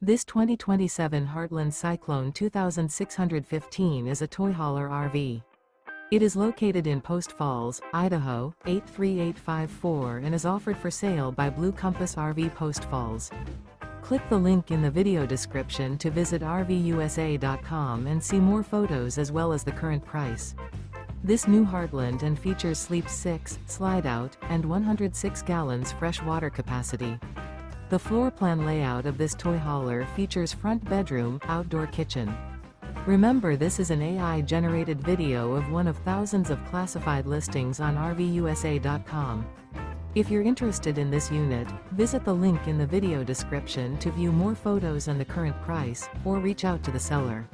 This 2027 Heartland Cyclone 2615 is a toy hauler RV. It is located in Post Falls, Idaho, 83854 and is offered for sale by Blue Compass RV Post Falls. Click the link in the video description to visit RVUSA.com and see more photos as well as the current price. This new Heartland and features Sleep 6, Slideout, and 106 gallons fresh water capacity. The floor plan layout of this toy hauler features front bedroom, outdoor kitchen. Remember, this is an AI-generated video of one of thousands of classified listings on RVUSA.com. If you're interested in this unit, visit the link in the video description to view more photos and the current price, or reach out to the seller.